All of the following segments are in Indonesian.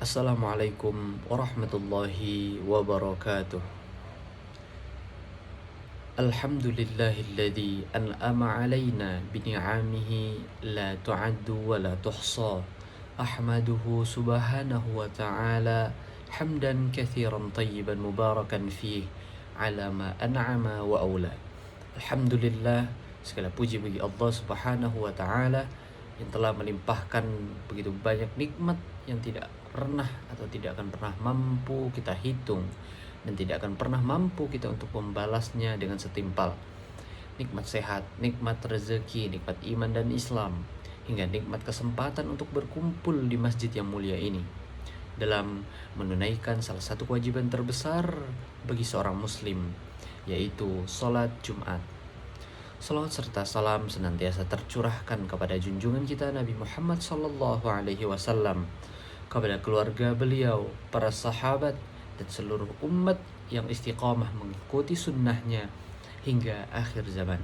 Assalamualaikum warahmatullahi wabarakatuh. Alhamdulillahilladzi an'ama alaina bini'amihi la tu'addu wa la tuhsa. Ahmaduhu subhanahu wa ta'ala hamdan kathiran tayyiban mubarakan fih ala ma an'ama wa awla. Alhamdulillah, segala puji bagi Allah subhanahu wa ta'ala yang telah melimpahkan begitu banyak nikmat yang tidak pernah atau tidak akan pernah mampu kita hitung dan tidak akan pernah mampu kita untuk membalasnya dengan setimpal. Nikmat sehat, nikmat rezeki, nikmat iman dan Islam, hingga nikmat kesempatan untuk berkumpul di masjid yang mulia ini dalam menunaikan salah satu kewajiban terbesar bagi seorang muslim, yaitu sholat Jumat. Salawat serta salam senantiasa tercurahkan kepada junjungan kita Nabi Muhammad SAW, kepada keluarga beliau, para sahabat, dan seluruh umat yang istiqamah mengikuti sunnahnya hingga akhir zaman.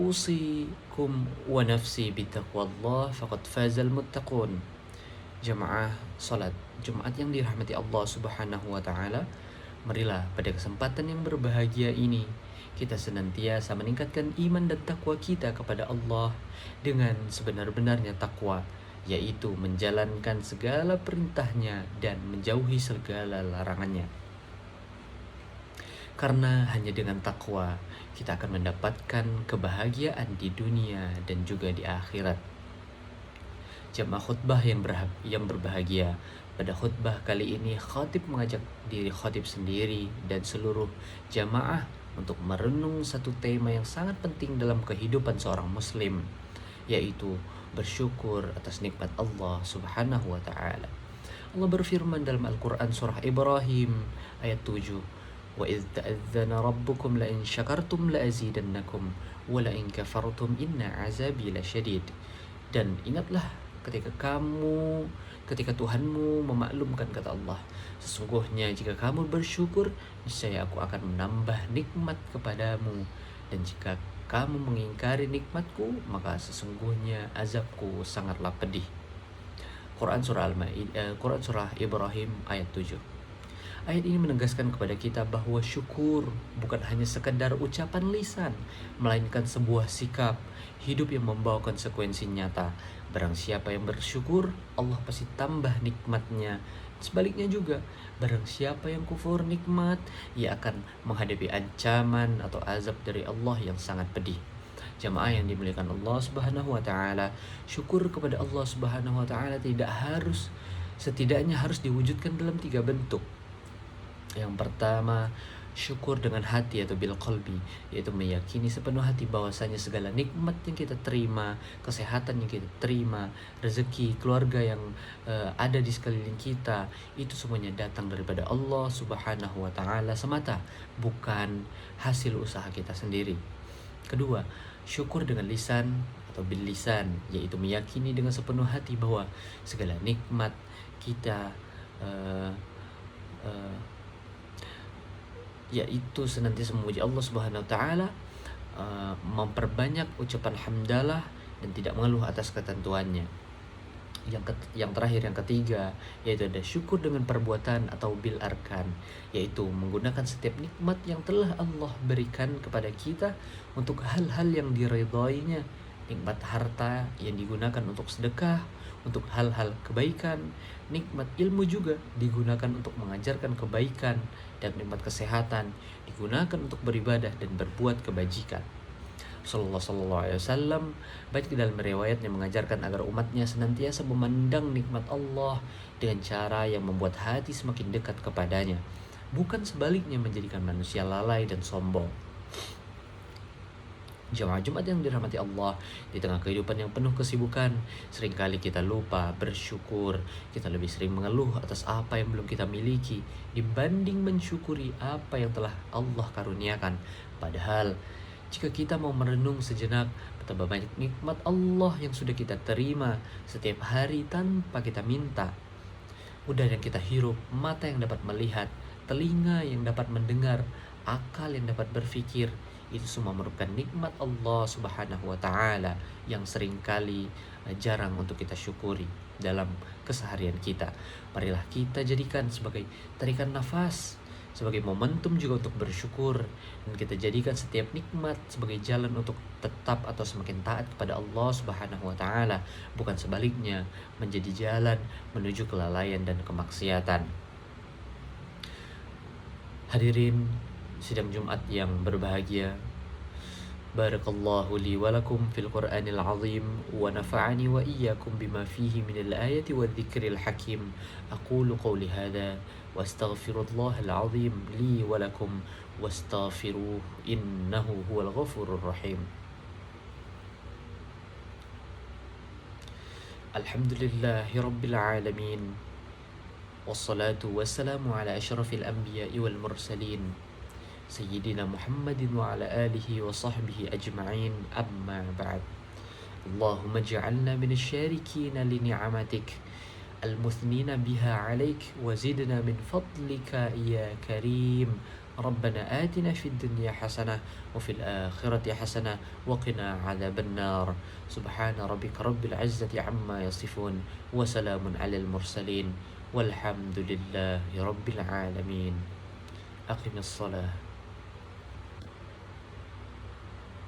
Usikum wa nafsi bitaqwallah faqad fazal muttaqun. Jamaah salat Jumat yang dirahmati Allah Subhanahu wa taala, marilah pada kesempatan yang berbahagia ini kita senantiasa meningkatkan iman dan takwa kita kepada Allah dengan sebenar-benarnya takwa, yaitu menjalankan segala perintahnya dan menjauhi segala larangannya. Karena hanya dengan takwa kita akan mendapatkan kebahagiaan di dunia dan juga di akhirat. Jamaah khutbah yang berbahagia, pada khutbah kali ini khatib mengajak diri khatib sendiri dan seluruh jamaah untuk merenung satu tema yang sangat penting dalam kehidupan seorang muslim, yaitu bersyukur atas nikmat Allah Subhanahu wa taala. Allah berfirman dalam Al-Qur'an surah Ibrahim ayat 7, "Wa idz ta'adzana rabbukum la in syakartum la azidannakum wa la in kafartum inna 'azabi lasyadid." Dan ingatlah ketika Tuhanmu memaklumkan, kata Allah, sesungguhnya jika kamu bersyukur, niscaya aku akan menambah nikmat kepadamu, dan jika kamu mengingkari nikmatku, maka sesungguhnya azabku sangatlah pedih. Quran surah Ibrahim ayat 7. Ayat ini menegaskan kepada kita bahwa syukur bukan hanya sekedar ucapan lisan, melainkan sebuah sikap hidup yang membawa konsekuensi nyata. Barang siapa yang bersyukur, Allah pasti tambah nikmatnya. Sebaliknya juga, barang siapa yang kufur nikmat, ia akan menghadapi ancaman atau azab dari Allah yang sangat pedih. Jamaah yang dimuliakan Allah Subhanahu wa taala, syukur kepada Allah Subhanahu wa taala setidaknya harus diwujudkan dalam 3 bentuk. Yang pertama, syukur dengan hati atau bil qalbi, yaitu meyakini sepenuh hati bahwasanya segala nikmat yang kita terima, kesehatan yang kita terima, rezeki, keluarga yang ada di sekeliling kita, itu semuanya datang daripada Allah Subhanahu wa taala semata, bukan hasil usaha kita sendiri. Kedua, syukur dengan lisan atau bil lisan, yaitu meyakini dengan sepenuh hati bahwa segala nikmat kita yaitu senantiasa memuji Allah Subhanahu wa taala, memperbanyak ucapan hamdalah dan tidak mengeluh atas ketentuannya. Yang terakhir, yang ketiga, yaitu ada syukur dengan perbuatan atau bil arkan, yaitu menggunakan setiap nikmat yang telah Allah berikan kepada kita untuk hal-hal yang diridhoinya. Nikmat harta yang digunakan untuk sedekah, untuk hal-hal kebaikan, nikmat ilmu juga digunakan untuk mengajarkan kebaikan, dan nikmat kesehatan digunakan untuk beribadah dan berbuat kebajikan. Sallallahu alaihi wasallam baik dalam riwayatnya mengajarkan agar umatnya senantiasa memandang nikmat Allah dengan cara yang membuat hati semakin dekat kepadanya, bukan sebaliknya menjadikan manusia lalai dan sombong. Jamaah Jumat yang dirahmati Allah, di tengah kehidupan yang penuh kesibukan, seringkali kita lupa bersyukur. Kita lebih sering mengeluh atas apa yang belum kita miliki dibanding mensyukuri apa yang telah Allah karuniakan. Padahal jika kita mau merenung sejenak betapa banyak nikmat Allah yang sudah kita terima setiap hari tanpa kita minta. Udara yang kita hirup, mata yang dapat melihat, telinga yang dapat mendengar, akal yang dapat berpikir, itu semua merupakan nikmat Allah Subhanahu wa taala yang seringkali jarang untuk kita syukuri dalam keseharian kita. Marilah kita jadikan sebagai tarikan nafas, sebagai momentum juga untuk bersyukur, dan kita jadikan setiap nikmat sebagai jalan untuk tetap atau semakin taat kepada Allah Subhanahu wa taala, bukan sebaliknya menjadi jalan menuju kelalaian dan kemaksiatan. Hadirin sidang Jumat yang berbahagia, barakallahu li wa lakum fil Qur'anil azim wa nafa'ani wa iyyakum bima fihi minal ayati wadh-dhikril hakim. Aqulu qawli hadha wa astaghfirullahal azim li wa lakum wastaghfiruhu innahu huwal ghafurur rahim. Alhamdulillahi rabbil alamin, wassalatu wassalamu ala asyrafil anbiya'i wal mursalin Sayyidina Muhammadin wa ala alihi wa sahbihi ajma'in, amma ba'd. Allahumma ja'alna minasyarikina li ni'amatik al-muthnina biha alaik wa zidna min fadlika ya karim. Rabbana atina fid dunya hasanah wa fil akhirati hasanah wa qina adzaban nar. Subhana rabbika rabbil izzati amma yasifun wa salamun alal mursalin walhamdulillahi rabbil alamin. Aqimis shalah.